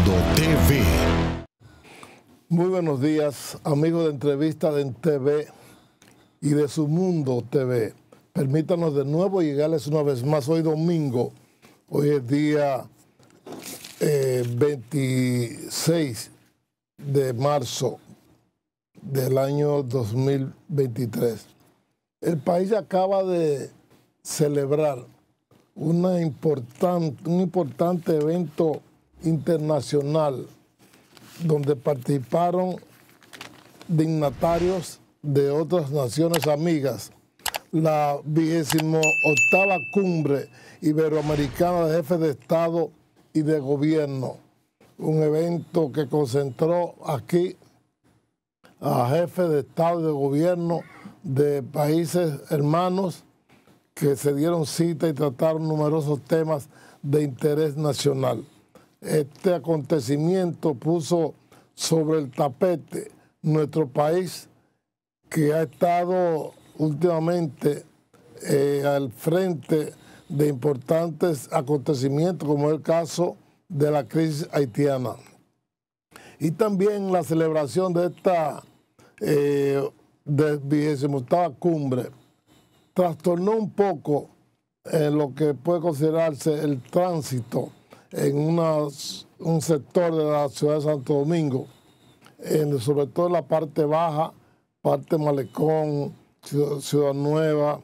TV. Muy buenos días, amigos de Entrevista de TV y de Su Mundo TV. Permítanos de nuevo llegarles una vez más hoy domingo. Hoy es día 26 de marzo del año 2023. El país acaba de celebrar un importante evento internacional donde participaron dignatarios de otras naciones amigas, la 28ª Cumbre Iberoamericana de Jefes de Estado y de Gobierno, un evento que concentró aquí a jefes de Estado y de Gobierno de países hermanos que se dieron cita y trataron numerosos temas de interés nacional. Este acontecimiento puso sobre el tapete nuestro país, que ha estado últimamente al frente de importantes acontecimientos, como es el caso de la crisis haitiana. Y también la celebración de esta 28ª cumbre trastornó un poco lo que puede considerarse el tránsito en un sector de la ciudad de Santo Domingo, sobre todo en la parte baja, parte Malecón, Ciudad Nueva,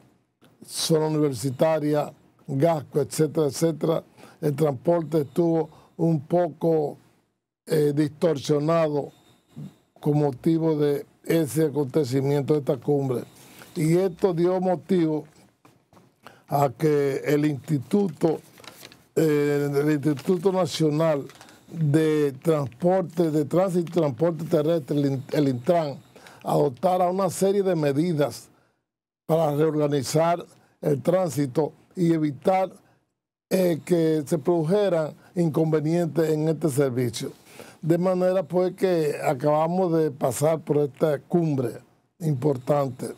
zona universitaria, Gasco, etcétera, etcétera. El transporte estuvo un poco distorsionado con motivo de ese acontecimiento de esta cumbre. Y esto dio motivo a que el Instituto Nacional de Transporte, de Tránsito y Transporte Terrestre, el Intran, adoptara una serie de medidas para reorganizar el tránsito y evitar que se produjeran inconvenientes en este servicio. De manera pues que acabamos de pasar por esta cumbre importante.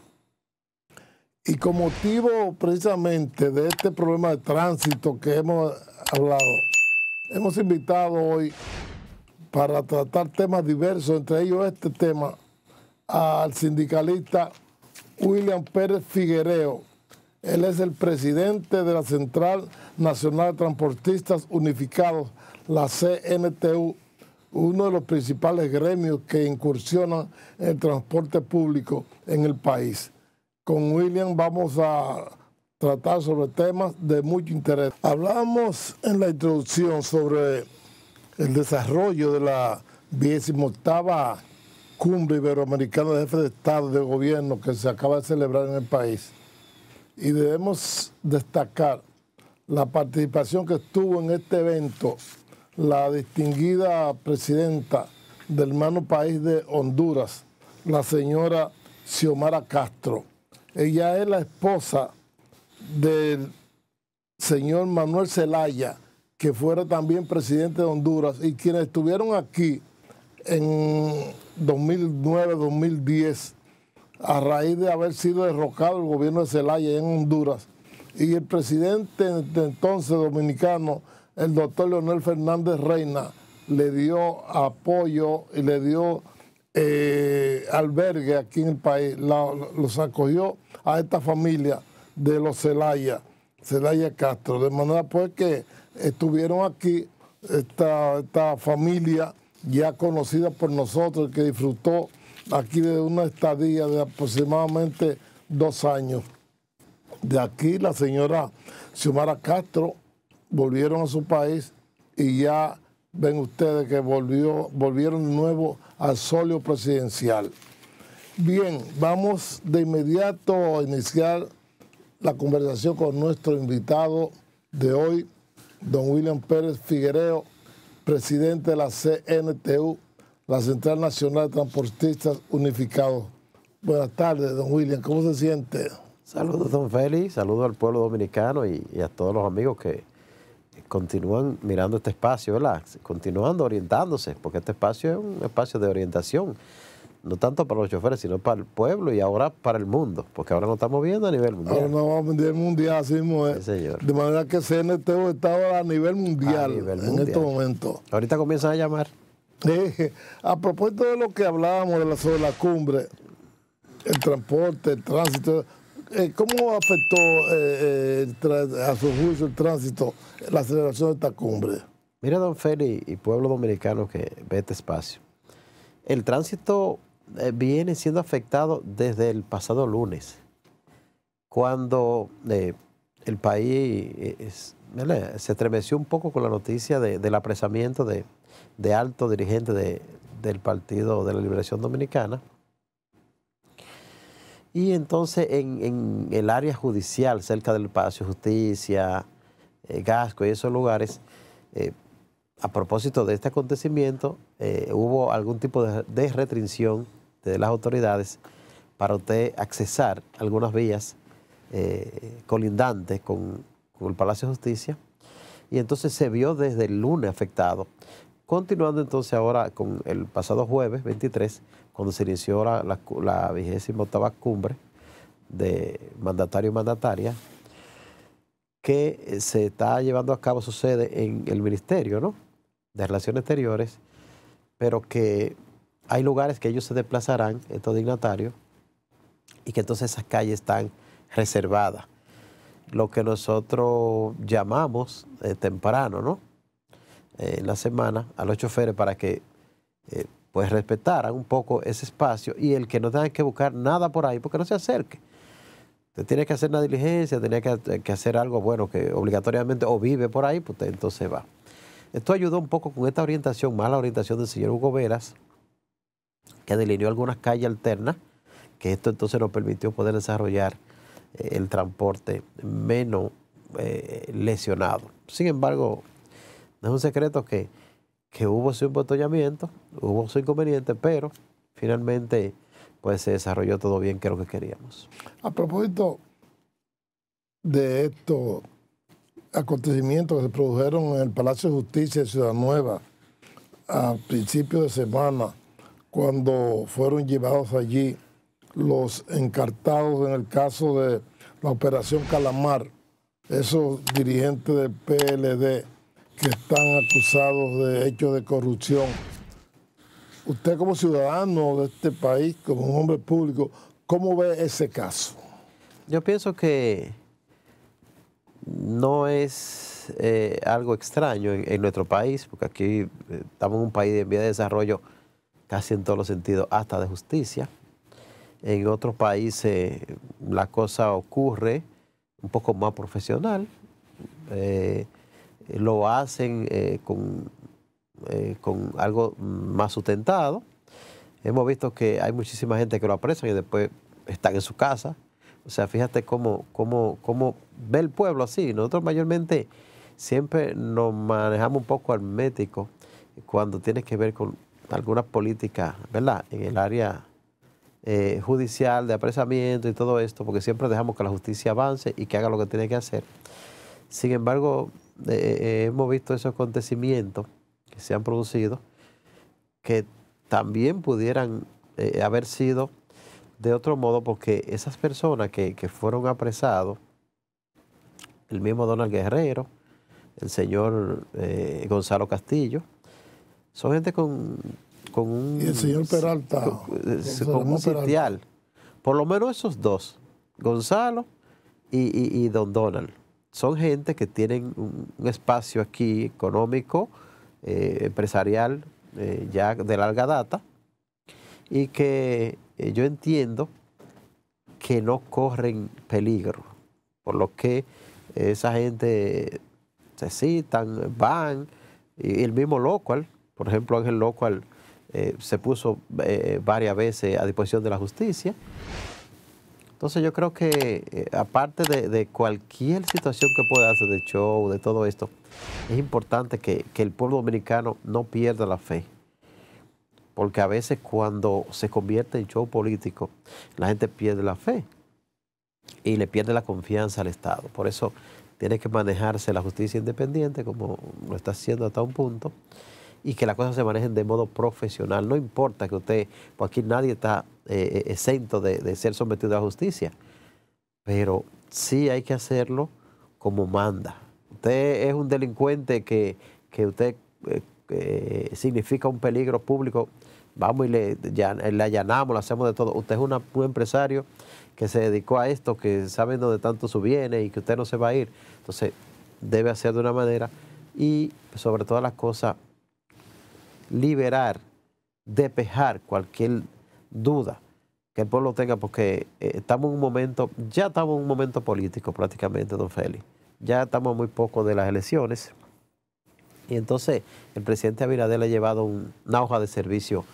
Y con motivo precisamente de este problema de tránsito que hemos hablado, hemos invitado hoy para tratar temas diversos, entre ellos este tema, al sindicalista William Pérez Figuereo. Él es el presidente de la Central Nacional de Transportistas Unificados, la CNTU, uno de los principales gremios que incursionan en el transporte público en el país. Con William vamos a tratar sobre temas de mucho interés. Hablamos en la introducción sobre el desarrollo de la 28ª Cumbre Iberoamericana de Jefes de Estado y de Gobierno que se acaba de celebrar en el país. Y debemos destacar la participación que tuvo en este evento la distinguida presidenta del hermano país de Honduras, la señora Xiomara Castro. Ella es la esposa del señor Manuel Zelaya, que fuera también presidente de Honduras, y quienes estuvieron aquí en 2009-2010, a raíz de haber sido derrocado el gobierno de Zelaya en Honduras. Y el presidente de entonces dominicano, el doctor Leonel Fernández Reina, le dio apoyo y le dio albergue aquí en el país, los acogió a esta familia de los Zelaya Castro, de manera pues que estuvieron aquí esta familia ya conocida por nosotros, que disfrutó aquí de una estadía de aproximadamente 2 años. De aquí la señora Xiomara Castro volvieron a su país y ya ven ustedes que volvieron de nuevo al solio presidencial. Bien, vamos de inmediato a iniciar la conversación con nuestro invitado de hoy, don William Pérez Figuereo, presidente de la CNTU, la Central Nacional de Transportistas Unificados. Buenas tardes, don William, ¿cómo se siente? Saludos, don Félix, saludos al pueblo dominicano y a todos los amigos que continúan mirando este espacio, ¿verdad? Continuando orientándose, porque este espacio es un espacio de orientación no tanto para los choferes, sino para el pueblo y ahora para el mundo, porque ahora nos estamos viendo a nivel mundial. Ahora nos vamos a nivel mundial, así mismo es. Sí, señor. De manera que CNT está ahora a nivel mundial, en estos momentos. Ahorita comienzan a llamar. A propósito de lo que hablábamos sobre la cumbre, el transporte, el tránsito, ¿cómo afectó a su juicio el tránsito, la celebración de esta cumbre? Mira, don Félix y pueblo dominicano que ve este espacio. El tránsito viene siendo afectado desde el pasado lunes, cuando el país se estremeció un poco con la noticia del apresamiento de alto dirigente del Partido de la Liberación Dominicana. Y entonces en el área judicial, cerca del Palacio de Justicia, Gasco y esos lugares, a propósito de este acontecimiento, hubo algún tipo de restricción de las autoridades para usted accesar algunas vías colindantes con el Palacio de Justicia. Y entonces se vio desde el lunes afectado. Continuando entonces ahora con el pasado jueves 23, cuando se inició la 28ª cumbre de mandatario y mandataria, que se está llevando a cabo, sucede en el Ministerio, ¿no?, de Relaciones Exteriores, pero que hay lugares que ellos se desplazarán, estos dignatarios, y que entonces esas calles están reservadas. Lo que nosotros llamamos temprano, ¿no?, en la semana, a los choferes para que pues respetaran un poco ese espacio y el que no tenga que buscar nada por ahí, porque no se acerque. Usted tiene que hacer una diligencia, tenía que hacer algo bueno que obligatoriamente o vive por ahí, pues usted entonces va. Esto ayudó un poco con esta orientación, más la orientación del señor Hugo Veras, que delineó algunas calles alternas, que esto entonces nos permitió poder desarrollar el transporte menos lesionado. Sin embargo, no es un secreto que hubo su embotellamiento, hubo su inconveniente, pero finalmente pues se desarrolló todo bien, que es lo que queríamos. A propósito de estos acontecimientos que se produjeron en el Palacio de Justicia de Ciudad Nueva a principios de semana, cuando fueron llevados allí los encartados en el caso de la Operación Calamar, esos dirigentes del PLD que están acusados de hechos de corrupción. Usted como ciudadano de este país, como un hombre público, ¿cómo ve ese caso? Yo pienso que no es algo extraño en nuestro país, porque aquí estamos en un país en vía de desarrollo casi en todos los sentidos, hasta de justicia. En otros países la cosa ocurre un poco más profesional. Lo hacen con algo más sustentado. Hemos visto que hay muchísima gente que lo apresan y después están en su casa. O sea, fíjate cómo ve el pueblo así. Nosotros mayormente siempre nos manejamos un poco herméticos cuando tiene que ver con algunas políticas, ¿verdad?, en el área judicial, de apresamiento y todo esto, porque siempre dejamos que la justicia avance y que haga lo que tiene que hacer. Sin embargo, hemos visto esos acontecimientos que se han producido que también pudieran haber sido de otro modo, porque esas personas que fueron apresados, el mismo Donald Guerrero, el señor Gonzalo Castillo, son gente con un... Y el señor Peralta. Con un sitial. Por lo menos esos dos, Gonzalo y don Donald. Son gente que tienen un espacio aquí económico, empresarial, ya de larga data, y que yo entiendo que no corren peligro, por lo que esa gente se citan, van, y el mismo Locual, por ejemplo, Ángel Locual se puso varias veces a disposición de la justicia. Entonces yo creo que aparte de cualquier situación que pueda hacer de show, de todo esto, es importante que el pueblo dominicano no pierda la fe. Porque a veces cuando se convierte en show político, la gente pierde la fe y le pierde la confianza al Estado. Por eso tiene que manejarse la justicia independiente, como lo está haciendo hasta un punto, y que las cosas se manejen de modo profesional. No importa que usted, pues aquí nadie está exento de ser sometido a la justicia, pero sí hay que hacerlo como manda. Usted es un delincuente que usted significa un peligro público, vamos y le allanamos, le hacemos de todo. Usted es un empresario que se dedicó a esto, que sabe dónde tanto su viene y que usted no se va a ir. Entonces, debe hacer de una manera y, sobre todas las cosas, liberar, despejar cualquier duda que el pueblo tenga, porque estamos en un momento, ya estamos en un momento político prácticamente, don Félix. Ya estamos muy poco de las elecciones. Y entonces el presidente Abinader le ha llevado una hoja de servicio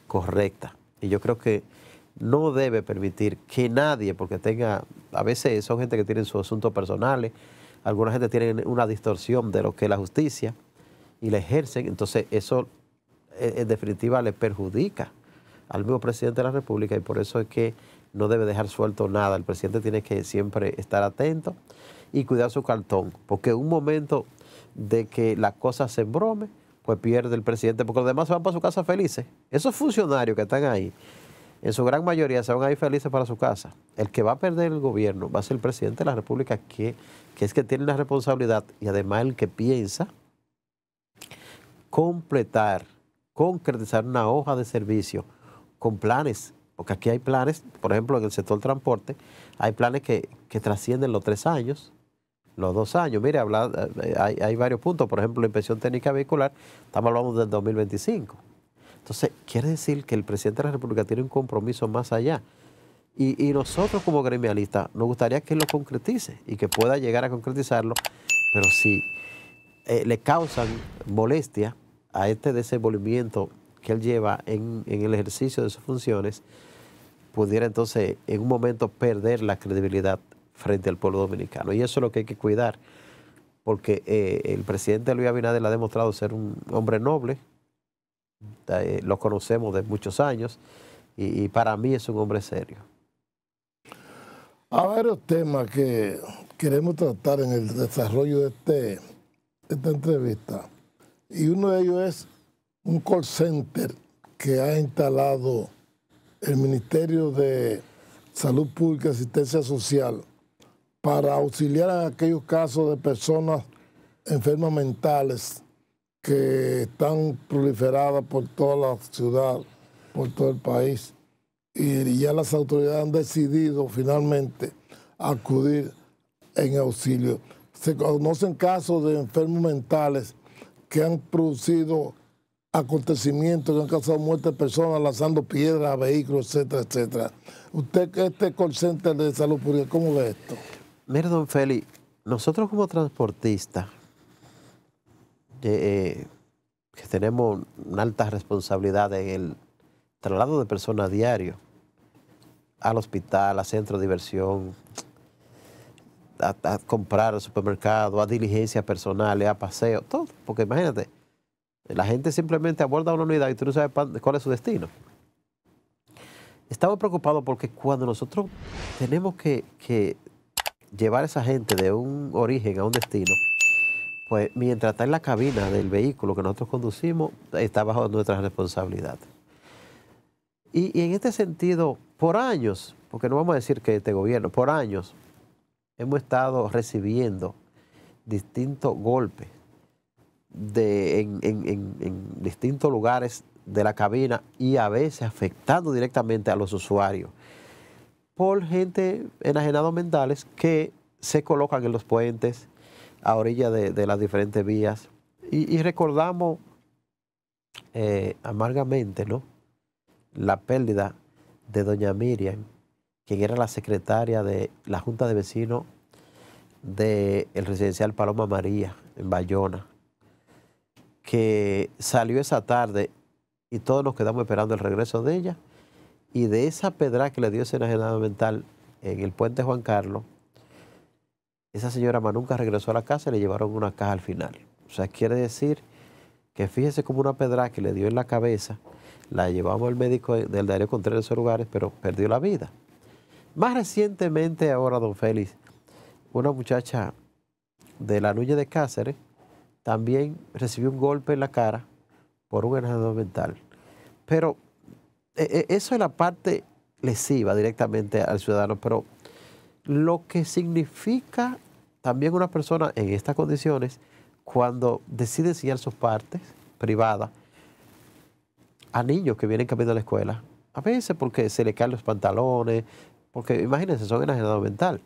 correcta. Y yo creo que no debe permitir que nadie, porque a veces son gente que tienen sus asuntos personales, alguna gente tiene una distorsión de lo que es la justicia y la ejercen, entonces eso en definitiva le perjudica al mismo presidente de la República y por eso es que no debe dejar suelto nada. El presidente tiene que siempre estar atento y cuidar su cartón, porque un momento de que las cosas se embrome, pues pierde el presidente, porque los demás se van para su casa felices. Esos funcionarios que están ahí, en su gran mayoría se van a ir felices para su casa. El que va a perder el gobierno va a ser el presidente de la República, que es que tiene la responsabilidad y además el que piensa concretizar una hoja de servicio con planes, porque aquí hay planes, por ejemplo, en el sector transporte, hay planes que trascienden los 3 años, los 2 años. Mire, hay varios puntos, por ejemplo, la inspección técnica vehicular, estamos hablando del 2025. Entonces, quiere decir que el presidente de la República tiene un compromiso más allá. Y nosotros como gremialistas nos gustaría que él lo concretice y que pueda llegar a concretizarlo, pero si le causan molestia a este desenvolvimiento que él lleva en el ejercicio de sus funciones, pudiera entonces en un momento perder la credibilidad frente al pueblo dominicano. Y eso es lo que hay que cuidar, porque el presidente Luis Abinader ha demostrado ser un hombre noble, lo conocemos de muchos años, y para mí es un hombre serio. Hay varios temas que queremos tratar en el desarrollo de esta entrevista, y uno de ellos es un call center que ha instalado el Ministerio de Salud Pública y Asistencia Social para auxiliar en aquellos casos de personas enfermas mentales que están proliferadas por toda la ciudad, por todo el país. Y ya las autoridades han decidido finalmente acudir en auxilio. Se conocen casos de enfermos mentales que han producido acontecimientos que han causado muerte de personas lanzando piedras a vehículos, etcétera, etcétera. Usted, este call center de salud pública, ¿cómo ve esto? Mire, don Félix, nosotros como transportistas, que tenemos una alta responsabilidad en el traslado de personas a diario, al hospital, a centro de diversión, a comprar al supermercado, a diligencias personales, a paseos, todo. Porque imagínate, la gente simplemente aborda una unidad y tú no sabes cuál es su destino. Estamos preocupados porque cuando nosotros tenemos que llevar a esa gente de un origen a un destino, pues mientras está en la cabina del vehículo que nosotros conducimos, está bajo nuestra responsabilidad. Y en este sentido, por años, porque no vamos a decir que este gobierno, por años hemos estado recibiendo distintos golpes en distintos lugares de la cabina y a veces afectando directamente a los usuarios por gente enajenados mentales que se colocan en los puentes a orilla de las diferentes vías. Y recordamos amargamente, ¿no?, la pérdida de doña Miriam, quien era la secretaria de la Junta de Vecinos del residencial Paloma María en Bayona, que salió esa tarde y todos nos quedamos esperando el regreso de ella, y de esa pedra que le dio ese enajenado mental en el puente Juan Carlos, esa señora más nunca regresó a la casa y le llevaron una caja al final. O sea, quiere decir que fíjese como una pedra que le dio en la cabeza, la llevamos al médico del Darío Contreras de esos lugares, pero perdió la vida. Más recientemente ahora, don Félix, una muchacha de la Núñez de Cáceres también recibió un golpe en la cara por un enajenado mental. Pero eso es la parte lesiva directamente al ciudadano, pero lo que significa también una persona en estas condiciones cuando decide enseñar sus partes privadas a niños que vienen camino a la escuela, a veces porque se le caen los pantalones, porque imagínense, son enajenados mental.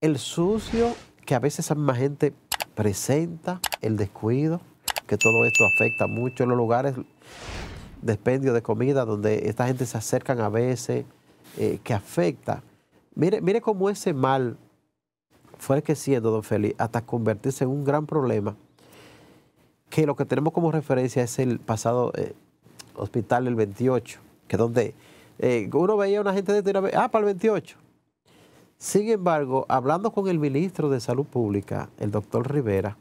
El sucio que a veces esa misma gente presenta, el descuido, que todo esto afecta mucho en los lugares de expendio de comida donde esta gente se acercan a veces, que afecta. Mire cómo ese mal fue creciendo, don Félix, hasta convertirse en un gran problema, que lo que tenemos como referencia es el pasado hospital del 28, que donde uno veía a una gente de para el 28. Sin embargo, hablando con el ministro de Salud Pública, el doctor Rivera,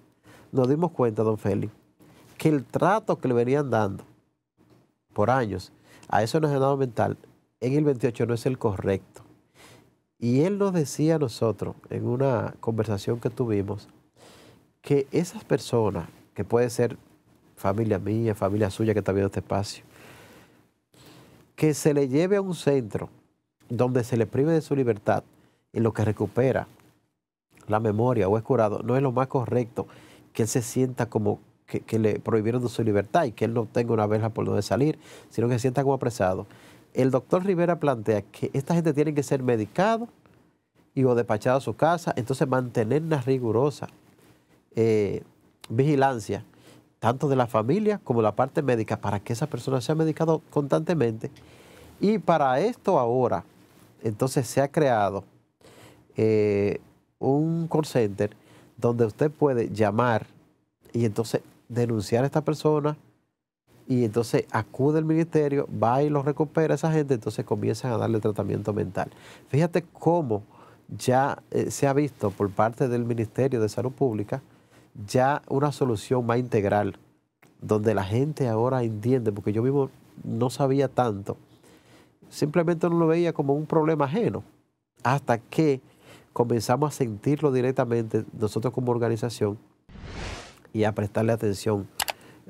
nos dimos cuenta, don Félix, que el trato que le venían dando por años a ese enajenado mental en el 28 no es el correcto. Y él nos decía a nosotros, en una conversación que tuvimos, que esas personas, que puede ser familia mía, familia suya que está viendo este espacio, que se le lleve a un centro donde se le prive de su libertad en lo que recupera la memoria o es curado, no es lo más correcto que él se sienta como que le prohibieron de su libertad y que él no tenga una verja por donde salir, sino que se sienta como apresado. El doctor Rivera plantea que esta gente tiene que ser medicado y o despachado a su casa, entonces mantener una rigurosa vigilancia, tanto de la familia como la parte médica, para que esa persona sea medicado constantemente. Y para esto ahora, entonces se ha creado un call center donde usted puede llamar y entonces denunciar a esta persona y entonces acude el ministerio, va y lo recupera a esa gente, entonces comienzan a darle tratamiento mental. Fíjate cómo ya se ha visto por parte del Ministerio de Salud Pública ya una solución más integral, donde la gente ahora entiende, porque yo mismo no sabía tanto, simplemente no lo veía como un problema ajeno, hasta que comenzamos a sentirlo directamente nosotros como organización y a prestarle atención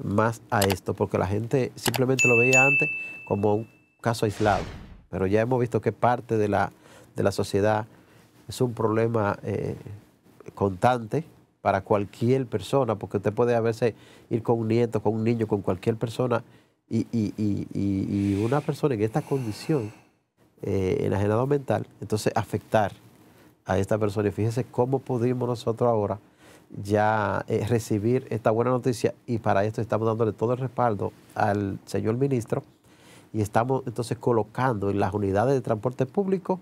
más a esto, porque la gente simplemente lo veía antes como un caso aislado, pero ya hemos visto que parte de la sociedad es un problema constante para cualquier persona, porque usted puede a veces ir con un nieto, con un niño, con cualquier persona, y una persona en esta condición, enajenado mental, entonces afectar a esta persona. Y fíjese cómo pudimos nosotros ahora ya recibir esta buena noticia, y para esto estamos dándole todo el respaldo al señor ministro y estamos entonces colocando en las unidades de transporte público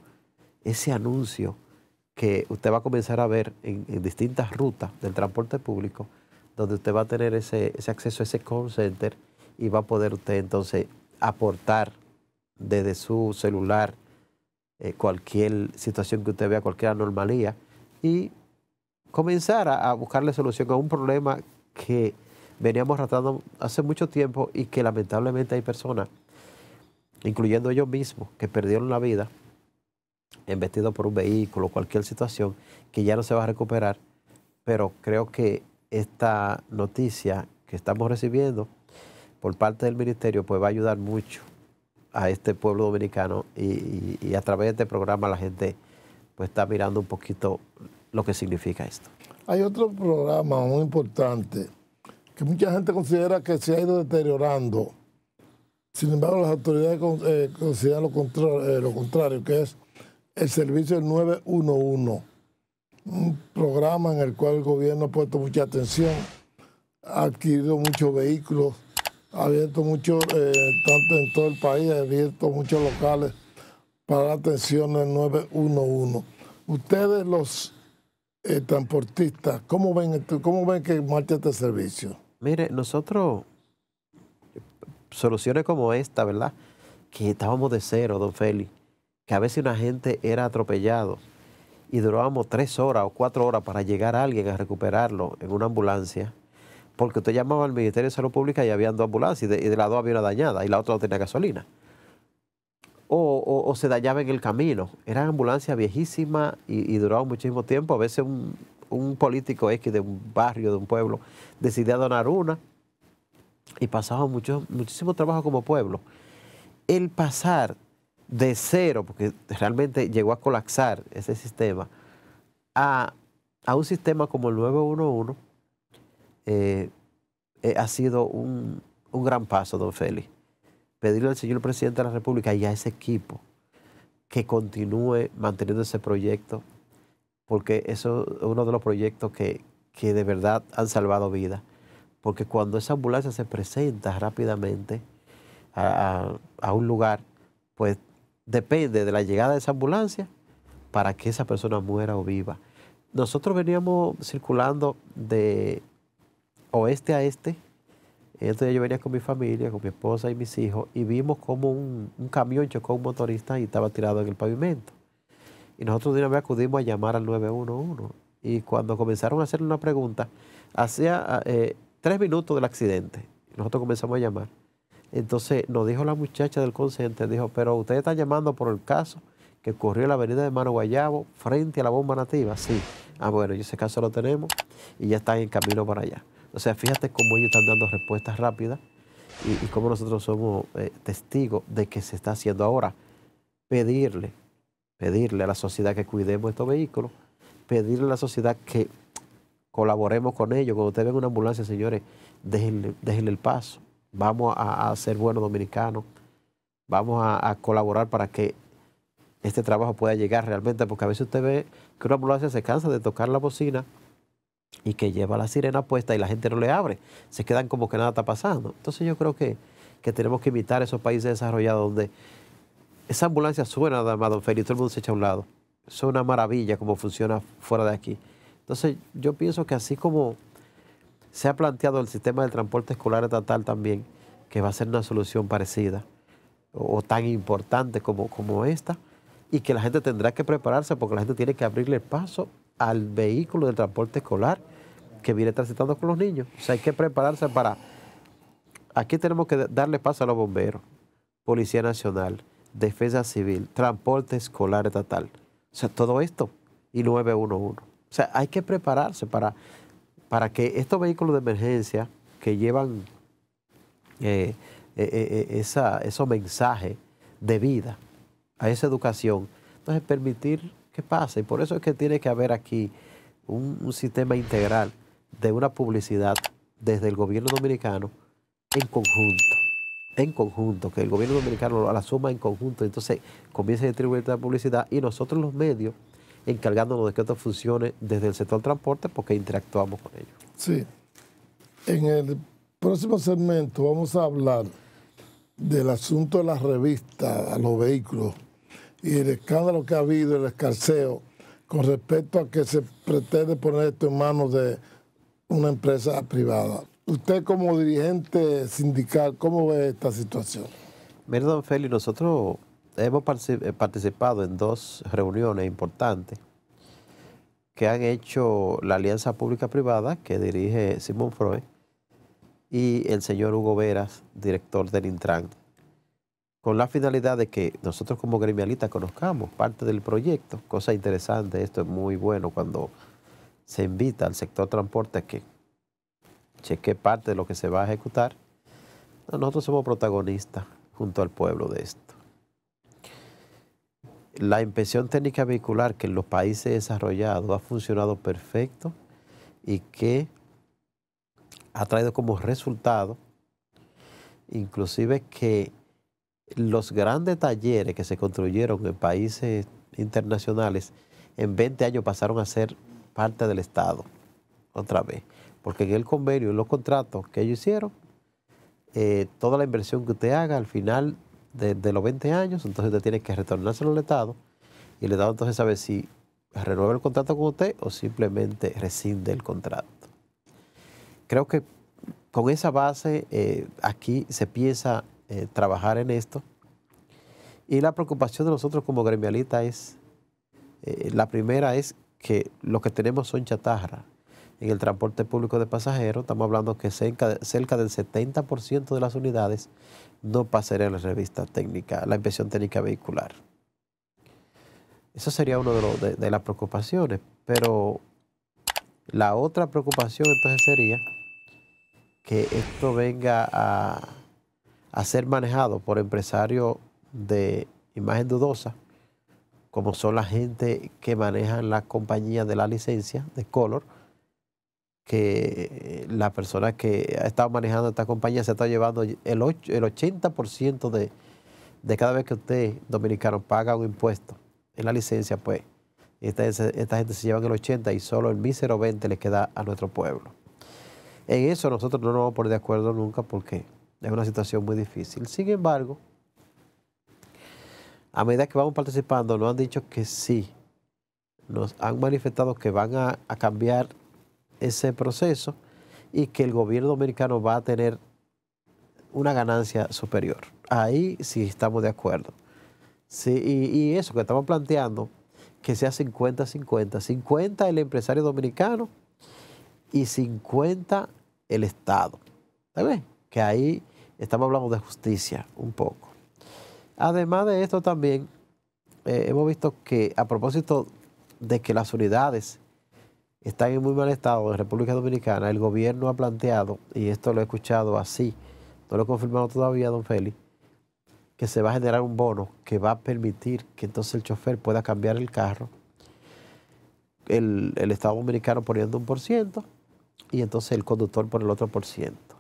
ese anuncio que usted va a comenzar a ver en distintas rutas del transporte público, donde usted va a tener ese acceso a ese call center y va a poder usted entonces aportar desde su celular cualquier situación que usted vea, cualquier anomalía, y comenzar a buscarle solución a un problema que veníamos tratando hace mucho tiempo y que lamentablemente hay personas, incluyendo ellos mismos, que perdieron la vida embestidos por un vehículo, cualquier situación, que ya no se va a recuperar. Pero creo que esta noticia que estamos recibiendo por parte del ministerio pues va a ayudar mucho a este pueblo dominicano, y a través de este programa la gente pues está mirando un poquito lo que significa esto. Hay otro programa muy importante que mucha gente considera que se ha ido deteriorando. Sin embargo, las autoridades consideran lo contrario, que es el servicio del 911, un programa en el cual el gobierno ha puesto mucha atención, ha adquirido muchos vehículos, ha abierto muchos, tanto en todo el país, ha abierto muchos locales para la atención del 911. Ustedes, los transportistas, ¿cómo ven que marcha este servicio? Mire, nosotros, soluciones como esta, ¿verdad? Que estábamos de cero, don Félix, que a veces una gente era atropellado y durábamos 3 horas o 4 horas para llegar a alguien a recuperarlo en una ambulancia, porque usted llamaba al Ministerio de Salud Pública y habían 2 ambulancias, y de las 2 había una dañada y la otra no tenía gasolina. O se dañaba en el camino. Eran ambulancias viejísimas y duraban muchísimo tiempo. A veces un político X de un barrio, de un pueblo, decidía donar una y pasamos muchísimo trabajo como pueblo. El pasar de cero, porque realmente llegó a colapsar ese sistema, a, a un sistema como el 911, ha sido un gran paso, don Félix. Pedirle al señor presidente de la República y a ese equipo que continúe manteniendo ese proyecto, porque eso es uno de los proyectos que de verdad han salvado vidas. Porque cuando esa ambulancia se presenta rápidamente a un lugar, pues depende de la llegada de esa ambulancia para que esa persona muera o viva. Nosotros veníamos circulando de oeste a este. Entonces yo venía con mi familia, con mi esposa y mis hijos, y vimos como un camión chocó a un motorista y estaba tirado en el pavimento. Y nosotros de una vez acudimos a llamar al 911. Y cuando comenzaron a hacerle una pregunta, hacía 3 minutos del accidente, nosotros comenzamos a llamar. Entonces nos dijo la muchacha del call center, dijo, pero ustedes están llamando por el caso que ocurrió en la avenida de Mano Guayabo frente a la bomba nativa. Sí. Ah, bueno, y ese caso lo tenemos y ya están en camino para allá. O sea, fíjate cómo ellos están dando respuestas rápidas y cómo nosotros somos testigos de que se está haciendo ahora. Pedirle a la sociedad que cuidemos estos vehículos, pedirle a la sociedad que colaboremos con ellos. Cuando ustedes ven una ambulancia, señores, déjenle el paso. Vamos a ser buenos dominicanos. Vamos a colaborar para que este trabajo pueda llegar realmente, porque a veces usted ve que una ambulancia se cansa de tocar la bocina y que lleva la sirena puesta y la gente no le abre. Se quedan como que nada está pasando. Entonces yo creo que tenemos que imitar esos países desarrollados donde esa ambulancia suena nada más, don Félix, todo el mundo se echa a un lado. Es una maravilla cómo funciona fuera de aquí. Entonces yo pienso que así como se ha planteado el sistema del transporte escolar estatal también, que va a ser una solución parecida o tan importante como esta, y que la gente tendrá que prepararse porque la gente tiene que abrirle el paso al vehículo del transporte escolar que viene transitando con los niños. O sea, hay que prepararse para... Aquí tenemos que darle paso a los bomberos, Policía Nacional, Defensa Civil, transporte escolar estatal. O sea, todo esto y 911. O sea, hay que prepararse para que estos vehículos de emergencia que llevan esos mensajes de vida, a esa educación, entonces permitir que pase. Y por eso es que tiene que haber aquí un sistema integral de una publicidad desde el gobierno dominicano en conjunto, que el gobierno dominicano la suma en conjunto, entonces comience a distribuir la publicidad y nosotros los medios encargándonos de que esto funcione desde el sector transporte porque interactuamos con ellos. Sí. En el próximo segmento vamos a hablar del asunto de la revista a los vehículos y el escándalo que ha habido, el escarceo, con respecto a que se pretende poner esto en manos de una empresa privada. Usted como dirigente sindical, ¿cómo ve esta situación? Mire, don Félix, nosotros hemos participado en 2 reuniones importantes que han hecho la Alianza Pública-Privada, que dirige Simón Freud, y el señor Hugo Veras, director del Intran, con la finalidad de que nosotros como gremialistas conozcamos parte del proyecto. Cosa interesante, esto es muy bueno cuando se invita al sector transporte a que cheque parte de lo que se va a ejecutar. Nosotros somos protagonistas junto al pueblo de esto. La inspección técnica vehicular que en los países desarrollados ha funcionado perfecto y que ha traído como resultado inclusive que los grandes talleres que se construyeron en países internacionales en 20 años pasaron a ser parte del Estado otra vez, porque en el convenio, en los contratos que ellos hicieron, toda la inversión que usted haga al final de los 20 años, entonces usted tiene que retornárselo al Estado y el Estado entonces sabe si renueva el contrato con usted o simplemente rescinde el contrato. Creo que con esa base aquí se piensa trabajar en esto y la preocupación de nosotros como gremialistas es, la primera es que lo que tenemos son chatarra. En el transporte público de pasajeros estamos hablando que cerca del 70% de las unidades no pasarían la revista técnica, la inspección técnica vehicular. Eso sería una de las preocupaciones, pero la otra preocupación entonces sería que esto venga a ser manejado por empresarios de imagen dudosa, como son la gente que manejan la compañía de la licencia de Color, que la persona que ha estado manejando esta compañía se está llevando el 80% de cada vez que usted, dominicano, paga un impuesto en la licencia, pues esta gente se lleva el 80% y solo el mísero 20% le queda a nuestro pueblo. En eso nosotros no nos vamos a poner de acuerdo nunca porque es una situación muy difícil. Sin embargo, a medida que vamos participando, nos han dicho que sí, nos han manifestado que van a cambiar ese proceso y que el gobierno dominicano va a tener una ganancia superior. Ahí sí estamos de acuerdo. Sí, y eso que estamos planteando, que sea 50-50. 50 el empresario dominicano y 50 el Estado. ¿Sabes? Que ahí estamos hablando de justicia un poco. Además de esto también, hemos visto que a propósito de que las unidades están en muy mal estado en República Dominicana, el gobierno ha planteado, y esto lo he escuchado así, no lo he confirmado todavía, don Félix, que se va a generar un bono que va a permitir que entonces el chofer pueda cambiar el carro, el Estado Dominicano poniendo 1% y entonces el conductor por el otro por ciento.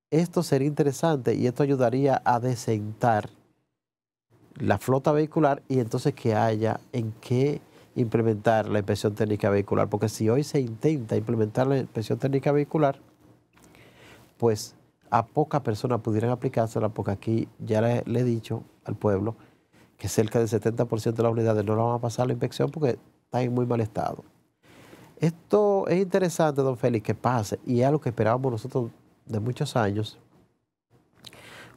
Esto sería interesante y esto ayudaría a desentar la flota vehicular y entonces que haya en qué implementar la inspección técnica vehicular, porque si hoy se intenta implementar la inspección técnica vehicular, pues a pocas personas pudieran aplicársela, porque aquí ya le he dicho al pueblo que cerca del 70% de las unidades no la van a pasar la inspección porque están en muy mal estado. Esto es interesante, don Félix, que pase, y es algo que esperábamos nosotros de muchos años.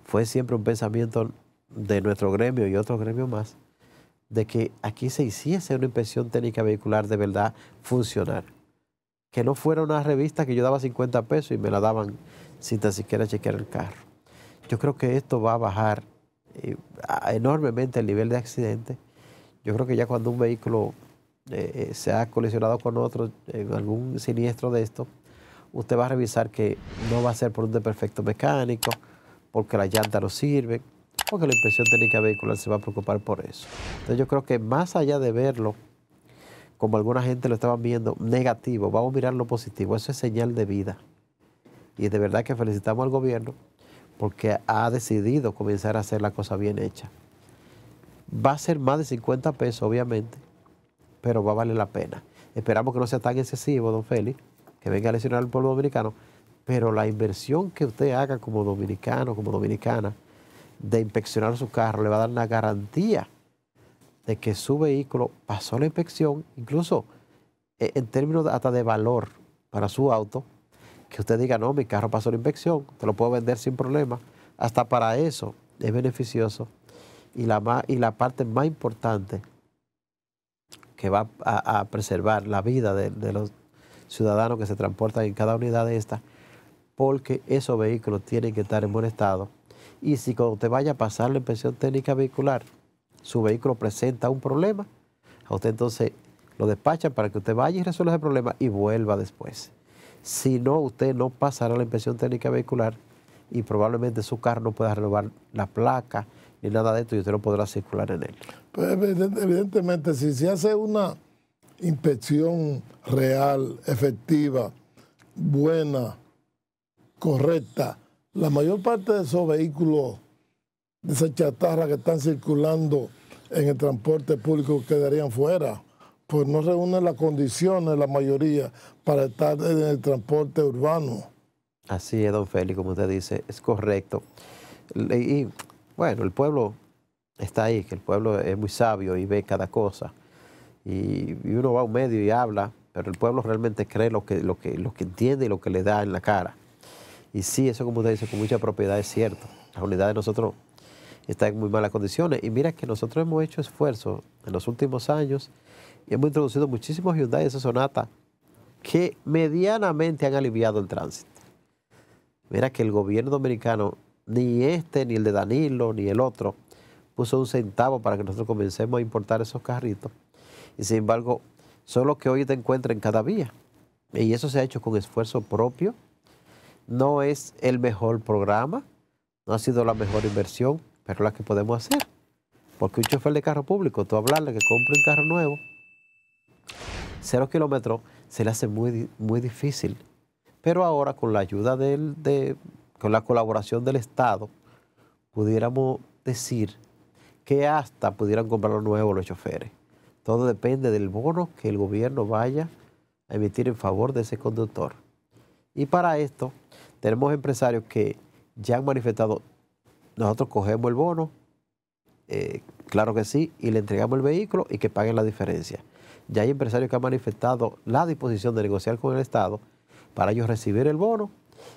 Fue siempre un pensamiento de nuestro gremio y otros gremios más, de que aquí se hiciese una inspección técnica vehicular de verdad funcional. Que no fuera una revista que yo daba 50 pesos y me la daban sin tan siquiera chequear el carro. Yo creo que esto va a bajar enormemente el nivel de accidentes. Yo creo que ya cuando un vehículo se ha colisionado con otro en algún siniestro de esto, usted va a revisar que no va a ser por un desperfecto mecánico, porque las llantas no sirven, porque la inspección técnica vehicular se va a preocupar por eso. Entonces yo creo que más allá de verlo, como alguna gente lo estaba viendo, negativo, vamos a mirar lo positivo. Eso es señal de vida. Y de verdad que felicitamos al gobierno porque ha decidido comenzar a hacer la cosa bien hecha. Va a ser más de 50 pesos, obviamente, pero va a valer la pena. Esperamos que no sea tan excesivo, don Félix, que venga a lesionar al pueblo dominicano, pero la inversión que usted haga como dominicano, como dominicana, de inspeccionar su carro, le va a dar una garantía de que su vehículo pasó la inspección, incluso en términos hasta de valor para su auto, que usted diga, no, mi carro pasó la inspección, te lo puedo vender sin problema. Hasta para eso es beneficioso. Y la parte más importante que va a preservar la vida de los ciudadanos que se transportan en cada unidad de estas, porque esos vehículos tienen que estar en buen estado. Y si cuando te vaya a pasar la inspección técnica vehicular, su vehículo presenta un problema, a usted entonces lo despachan para que usted vaya y resuelva ese problema y vuelva después. Si no, usted no pasará la inspección técnica vehicular y probablemente su carro no pueda renovar la placa ni nada de esto y usted no podrá circular en él. Pues evidentemente, si se hace una inspección real, efectiva, buena, correcta, la mayor parte de esos vehículos, de esa chatarra que están circulando en el transporte público quedarían fuera, pues no reúnen las condiciones, la mayoría, para estar en el transporte urbano. Así es, don Félix, como usted dice, es correcto. Y bueno, el pueblo está ahí, que el pueblo es muy sabio y ve cada cosa. Y uno va a un medio y habla, pero el pueblo realmente cree lo que entiende y lo que le da en la cara. Y sí, eso como usted dice, con mucha propiedad es cierto. Las unidades de nosotros están en muy malas condiciones. Y mira que nosotros hemos hecho esfuerzos en los últimos años y hemos introducido muchísimos Hyundai y Sonata que medianamente han aliviado el tránsito. Mira que el gobierno dominicano, ni este, ni el de Danilo, ni el otro, puso un centavo para que nosotros comencemos a importar esos carritos. Y sin embargo, son los que hoy te encuentran en cada vía. Y eso se ha hecho con esfuerzo propio No es el mejor programa, no ha sido la mejor inversión, pero la que podemos hacer. Porque un chofer de carro público, tú hablarle que compre un carro nuevo, 0 kilómetros, se le hace muy difícil. Pero ahora con la ayuda con la colaboración del Estado, pudiéramos decir que hasta pudieran comprar los nuevos los choferes. Todo depende del bono que el gobierno vaya a emitir en favor de ese conductor. Y para esto tenemos empresarios que ya han manifestado, nosotros cogemos el bono, claro que sí, y le entregamos el vehículo y que paguen la diferencia. Ya hay empresarios que han manifestado la disposición de negociar con el Estado para ellos recibir el bono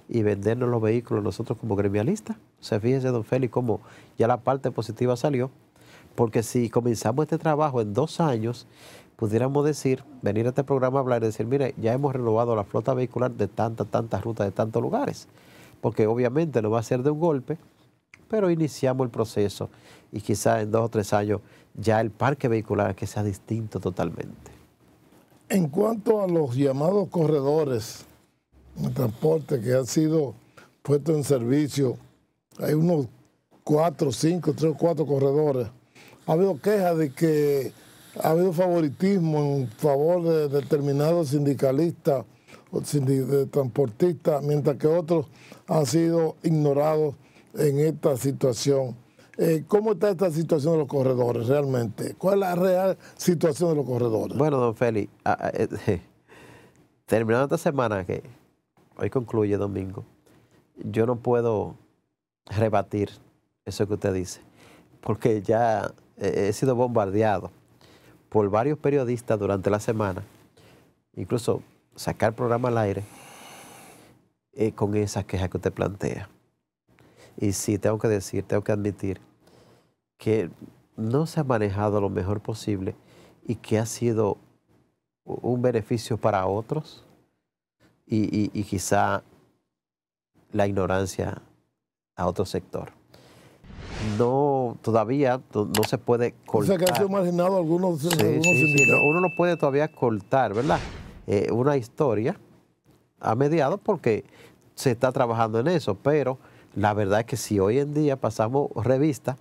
y vendernos los vehículos nosotros como gremialistas. O sea, fíjese, don Félix, cómo ya la parte positiva salió, porque si comenzamos este trabajo en 2 años, pudiéramos decir, venir a este programa a hablar y decir, mire, ya hemos renovado la flota vehicular de tantas rutas, de tantos lugares, porque obviamente no va a ser de un golpe, pero iniciamos el proceso y quizás en 2 o 3 años ya el parque vehicular que sea distinto totalmente. En cuanto a los llamados corredores de transporte que han sido puestos en servicio, hay unos 4, 5, 3 o 4 corredores. Ha habido quejas de que ha habido favoritismo en favor de determinados sindicalistas o de transportistas, mientras que otros han sido ignorados en esta situación. ¿Cómo está esta situación de los corredores realmente? ¿Cuál es la real situación de los corredores? Bueno, don Félix, terminando esta semana, que hoy concluye domingo, yo no puedo rebatir eso que usted dice, porque ya he sido bombardeado por varios periodistas durante la semana, incluso sacar el programa al aire con esas quejas que usted plantea. Y sí, tengo que decir, tengo que admitir que no se ha manejado lo mejor posible y que ha sido un beneficio para otros y quizá la ignorancia a otro sector. No, todavía no se puede cortar. O sea, que han sido marginados algunos sindicatos. No, uno no puede todavía cortar, ¿verdad? Una historia a mediados porque se está trabajando en eso, pero la verdad es que si hoy en día pasamos revistas,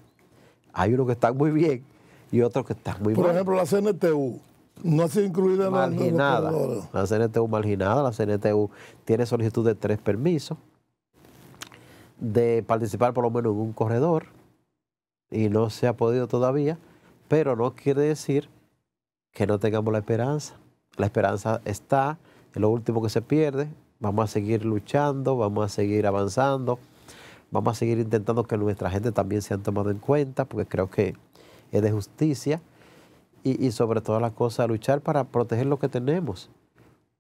hay unos que están muy bien y otros que están muy mal. Por ejemplo, la CNTU no ha sido incluida en los corredores. La CNTU marginada, la CNTU tiene solicitud de 3 permisos de participar por lo menos en un corredor y no se ha podido todavía, pero no quiere decir que no tengamos la esperanza. La esperanza está, es lo último que se pierde. Vamos a seguir luchando, vamos a seguir avanzando, vamos a seguir intentando que nuestra gente también sea tomada en cuenta, porque creo que es de justicia y sobre todas las cosas luchar para proteger lo que tenemos.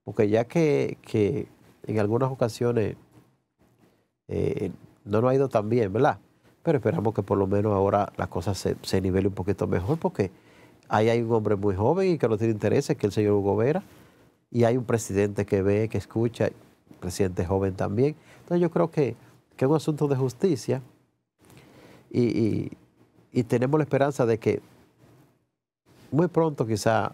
Porque ya que en algunas ocasiones no nos ha ido tan bien, ¿verdad? Pero esperamos que por lo menos ahora las cosas se nivelen un poquito mejor, porque ahí hay un hombre muy joven y que no tiene intereses, que es el señor Hugo Vera, y hay un presidente que ve, que escucha, presidente joven también. Entonces yo creo que es un asunto de justicia y tenemos la esperanza de que muy pronto quizá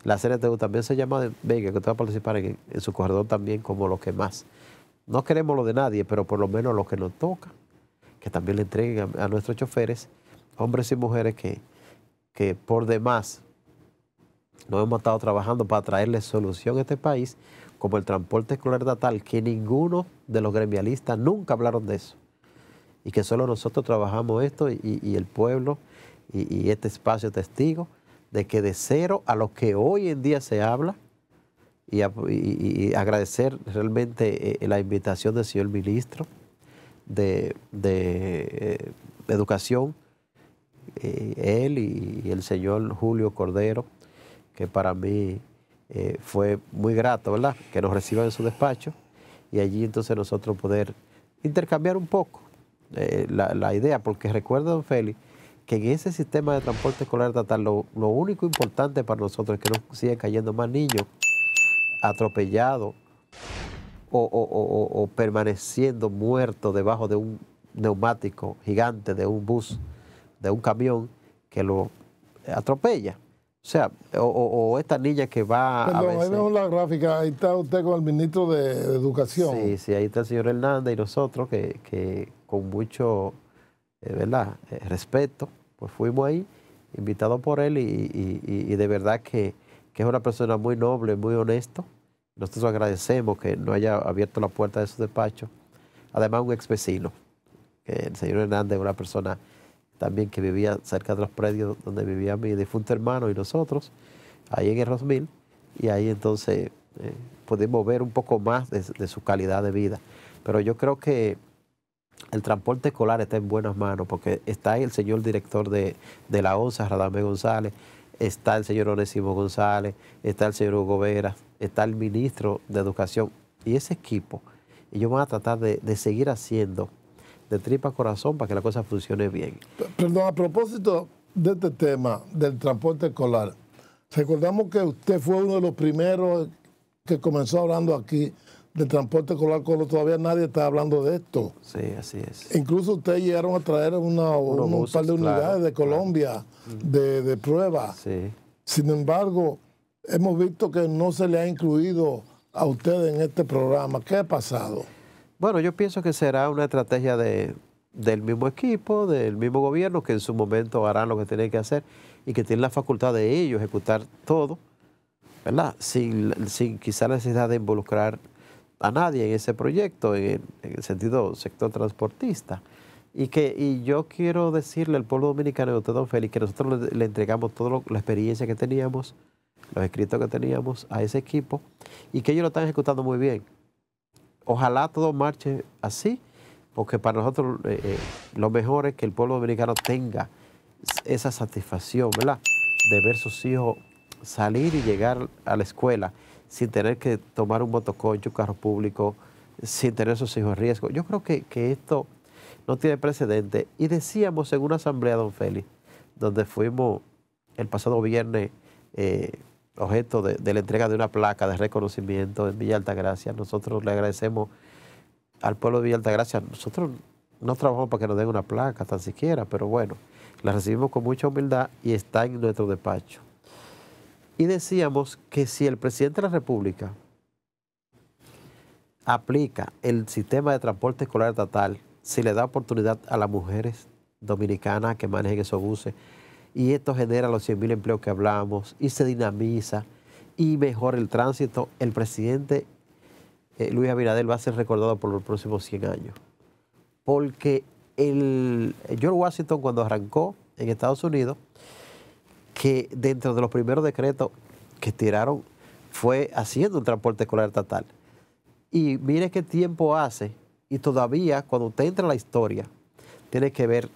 la CNTU también se llama, venga, que usted va a participar en su corredor también como los que más. No queremos lo de nadie, pero por lo menos lo que nos toca, que también le entreguen a nuestros choferes, hombres y mujeres que por demás nos hemos estado trabajando para traerle solución a este país, como el transporte escolar estatal, que ninguno de los gremialistas nunca hablaron de eso. Y que solo nosotros trabajamos esto y el pueblo y este espacio testigo de que de cero a lo que hoy en día se habla y agradecer realmente la invitación del señor ministro de Educación, él y el señor Julio Cordero, que para mí fue muy grato, ¿verdad? Que nos reciban en su despacho y allí entonces nosotros poder intercambiar un poco la idea, porque recuerda, don Félix, que en ese sistema de transporte escolar estatal lo único importante para nosotros es que no sigan cayendo más niños atropellados o permaneciendo muertos debajo de un neumático gigante, de un bus, de un camión que lo atropella. O sea, o esta niña que va a Perdón, veces... ahí vemos la gráfica, ahí está usted con el ministro de Educación. Sí, sí, ahí está el señor Hernández y nosotros que con mucho, ¿verdad? Respeto, pues fuimos ahí, invitados por él y de verdad que es una persona muy noble, muy honesto. Nosotros agradecemos que no haya abierto la puerta de su despacho. Además, un ex vecino, que el señor Hernández es una persona también que vivía cerca de los predios donde vivía mi difunto hermano y nosotros, ahí en el Rosmil, y ahí entonces pudimos ver un poco más de su calidad de vida. Pero yo creo que el transporte escolar está en buenas manos, porque está ahí el señor director de la ONSA, Radamés González, está el señor Onésimo González, está el señor Hugo Vera, está el ministro de Educación, y ese equipo, ellos van a tratar de seguir haciendo de tripa corazón para que la cosa funcione bien. Perdón, a propósito de este tema del transporte escolar, recordamos que usted fue uno de los primeros que comenzó hablando aquí del transporte escolar cuando todavía nadie estaba hablando de esto. Sí, así es. Incluso ustedes llegaron a traer un par de unidades de Colombia de prueba. Sí. Sin embargo, hemos visto que no se le ha incluido a ustedes en este programa. ¿Qué ha pasado? Bueno, yo pienso que será una estrategia del mismo equipo, del mismo gobierno, que en su momento harán lo que tienen que hacer y que tienen la facultad de ellos ejecutar todo, ¿verdad? Sin quizá la necesidad de involucrar a nadie en ese proyecto, en el sentido sector transportista. Y yo quiero decirle al pueblo dominicano y a usted, don Félix, que nosotros le entregamos toda la experiencia que teníamos, los escritos que teníamos a ese equipo y que ellos lo están ejecutando muy bien. Ojalá todo marche así, porque para nosotros lo mejor es que el pueblo dominicano tenga esa satisfacción, ¿verdad? De ver sus hijos salir y llegar a la escuela sin tener que tomar un motoconcho, un carro público, sin tener sus hijos en riesgo. Yo creo que esto no tiene precedente. Y decíamos en una asamblea, don Félix, donde fuimos el pasado viernes objeto de la entrega de una placa de reconocimiento en Villa Altagracia. Nosotros le agradecemos al pueblo de Villa Altagracia. Nosotros no trabajamos para que nos den una placa tan siquiera, pero bueno, la recibimos con mucha humildad y está en nuestro despacho. Y decíamos que si el presidente de la República aplica el sistema de transporte escolar estatal, si le da oportunidad a las mujeres dominicanas que manejen esos buses, y esto genera los 100.000 empleos que hablamos, y se dinamiza, y mejora el tránsito, el presidente Luis Abinader va a ser recordado por los próximos 100 años. Porque George Washington, cuando arrancó en Estados Unidos, que dentro de los primeros decretos que tiraron fue haciendo un transporte escolar estatal. Y mire qué tiempo hace, y todavía cuando usted entra a la historia, tiene que ver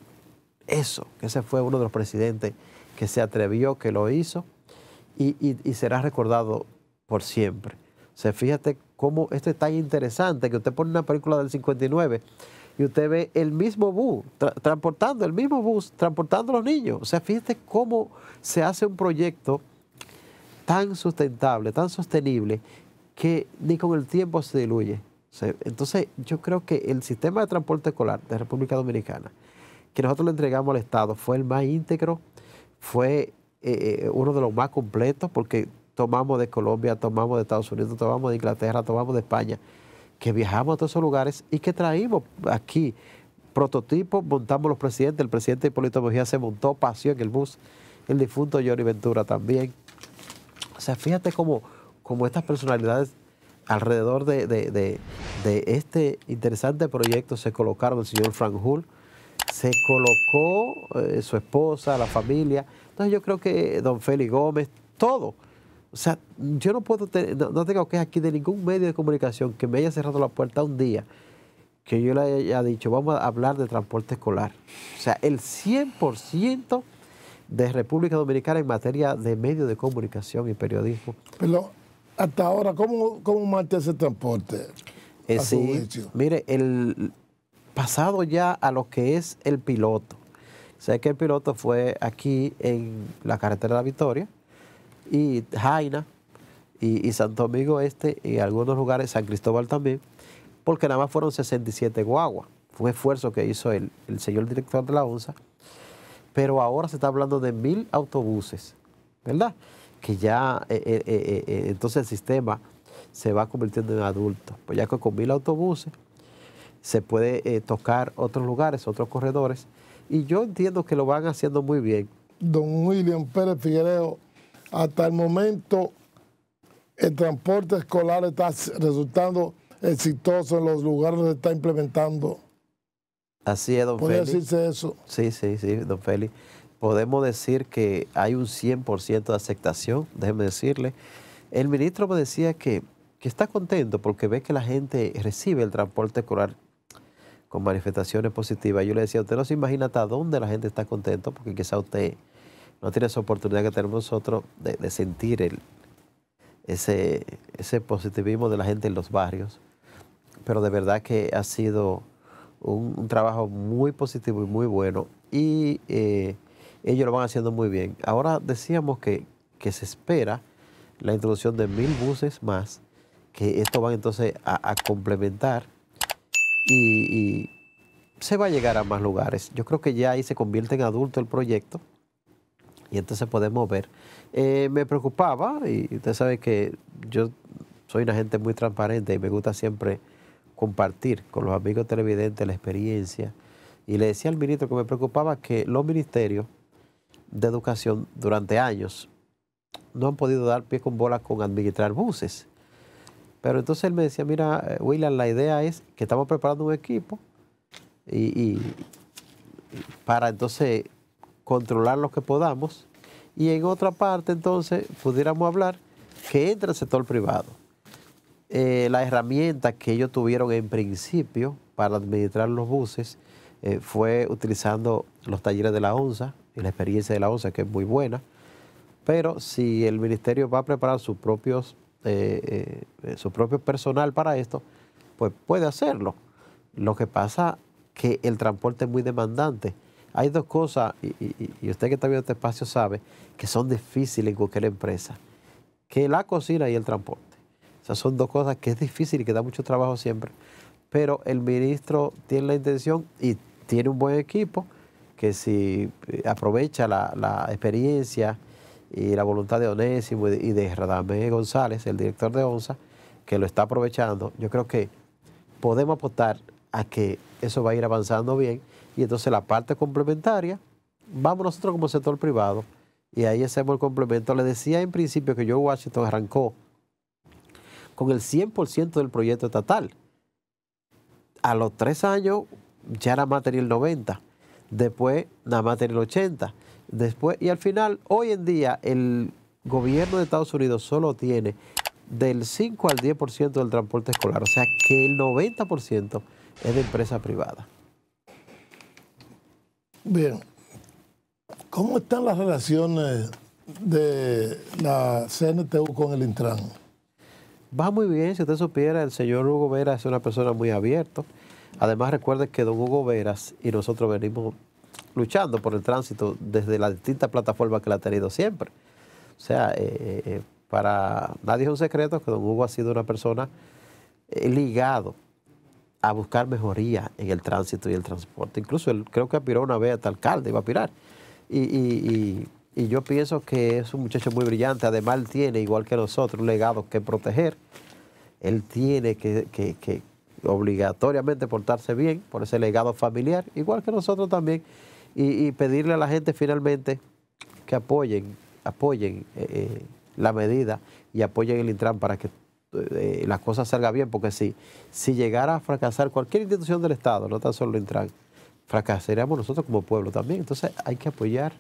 eso, que ese fue uno de los presidentes que se atrevió, que lo hizo, y será recordado por siempre. O sea, fíjate cómo esto es tan interesante, que usted pone una película del 59 y usted ve el mismo bus, transportando a los niños. O sea, fíjate cómo se hace un proyecto tan sustentable, tan sostenible, que ni con el tiempo se diluye. O sea, entonces, yo creo que el sistema de transporte escolar de República Dominicana, que nosotros le entregamos al Estado, fue el más íntegro, fue uno de los más completos, porque tomamos de Colombia, tomamos de Estados Unidos, tomamos de Inglaterra, tomamos de España, que viajamos a todos esos lugares y que traímos aquí prototipos, montamos los presidentes. El presidente Hipólito Mejía se montó, paseó en el bus, el difunto Johnny Ventura también. O sea, fíjate cómo estas personalidades alrededor de este interesante proyecto se colocaron. El señor Frank Hull, se colocó su esposa, la familia. Entonces yo creo que don Félix Gómez, todo. O sea, yo no puedo no tengo quejas aquí de ningún medio de comunicación que me haya cerrado la puerta un día que yo le haya dicho, vamos a hablar de transporte escolar. O sea, el 100% de República Dominicana en materia de medios de comunicación y periodismo. Pero hasta ahora, ¿cómo marcha ese transporte? Sí, mire, pasado ya a lo que es el piloto. Sé que el piloto fue aquí en la carretera de la Victoria, y Jaina, y Santo Domingo Este, y algunos lugares, San Cristóbal también, porque nada más fueron 67 guaguas. Fue un esfuerzo que hizo el señor director de la ONSA, pero ahora se está hablando de 1.000 autobuses ¿verdad? Que ya entonces el sistema se va convirtiendo en adulto. Pues ya que con 1000 autobuses se puede tocar otros lugares, otros corredores, y yo entiendo que lo van haciendo muy bien. Don William Pérez Figuereo, hasta el momento el transporte escolar está resultando exitoso en los lugares donde está implementando. Así es, don Félix. ¿Puede decirse eso? Sí, don Félix. Podemos decir que hay un 100% de aceptación, déjeme decirle. El ministro me decía que está contento porque ve que la gente recibe el transporte escolar con manifestaciones positivas. Yo le decía, usted no se imagina hasta dónde la gente está contento, porque quizá usted no tiene esa oportunidad que tenemos nosotros de sentir ese positivismo de la gente en los barrios. Pero de verdad que ha sido un trabajo muy positivo y muy bueno, y ellos lo van haciendo muy bien. Ahora decíamos que se espera la introducción de 1000 buses más, que esto van entonces a complementar, y se va a llegar a más lugares. Yo creo que ya ahí se convierte en adulto el proyecto, y entonces podemos ver. Me preocupaba, y usted sabe que yo soy una gente muy transparente y me gusta siempre compartir con los amigos televidentes la experiencia, y le decía al ministro que me preocupaba que los ministerios de educación durante años no han podido dar pie con bola con administrar buses. Pero entonces él me decía, mira, William, la idea es que estamos preparando un equipo y para entonces controlar lo que podamos, y en otra parte entonces pudiéramos hablar que entre el sector privado. La herramienta que ellos tuvieron en principio para administrar los buses fue utilizando los talleres de la ONSA y la experiencia de la ONSA, que es muy buena. Pero si el ministerio va a preparar su propio personal para esto, pues puede hacerlo. Lo que pasa que el transporte es muy demandante. Hay dos cosas, y usted que está viendo este espacio sabe, que son difíciles en cualquier empresa, que la cocina y el transporte. Esas son dos cosas que es difícil y que da mucho trabajo siempre. Pero el ministro tiene la intención y tiene un buen equipo que, si aprovecha la experiencia y la voluntad de Onésimo y de Radamés González, el director de ONSA, que lo está aprovechando, yo creo que podemos apostar a que eso va a ir avanzando bien, y entonces la parte complementaria, vamos nosotros como sector privado, y ahí hacemos el complemento. Le decía en principio que George Washington arrancó con el 100% del proyecto estatal. A los 3 años ya nada más tenía el 90%, después nada más tenía el 80%, después, y al final, hoy en día, el gobierno de Estados Unidos solo tiene del 5 al 10% del transporte escolar, o sea que el 90% es de empresa privada. Bien, ¿cómo están las relaciones de la CNTU con el Intran? Va muy bien. Si usted supiera, el señor Hugo Veras es una persona muy abierta. Además, recuerde que don Hugo Veras y nosotros venimos luchando por el tránsito desde las distintas plataformas que la ha tenido siempre. O sea, para nadie es un secreto que don Hugo ha sido una persona ligado a buscar mejoría en el tránsito y el transporte. Incluso él creo que aspiró una vez hasta alcalde, iba a aspirar. Y yo pienso que es un muchacho muy brillante. Además, él tiene, igual que nosotros, un legado que proteger. Él tiene que obligatoriamente portarse bien por ese legado familiar, igual que nosotros también, y pedirle a la gente finalmente que apoyen la medida y apoyen el Intran para que las cosas salgan bien, porque si llegara a fracasar cualquier institución del Estado, no tan solo el Intran, fracasaríamos nosotros como pueblo también. Entonces hay que apoyar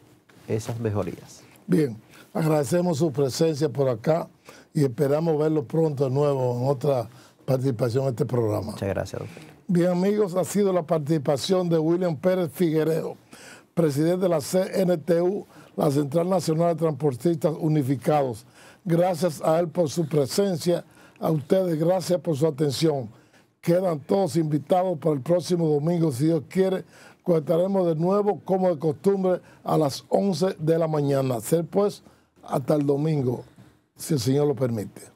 esas mejorías. Bien, agradecemos su presencia por acá y esperamos verlo pronto de nuevo en otra participación en este programa. Muchas gracias, don Félix. Bien, amigos, ha sido la participación de William Pérez Figuereo, presidente de la CNTU, la Central Nacional de Transportistas Unificados. Gracias a él por su presencia, a ustedes gracias por su atención. Quedan todos invitados para el próximo domingo, si Dios quiere, conectaremos de nuevo, como de costumbre, a las 11 de la mañana. Ser pues hasta el domingo, si el Señor lo permite.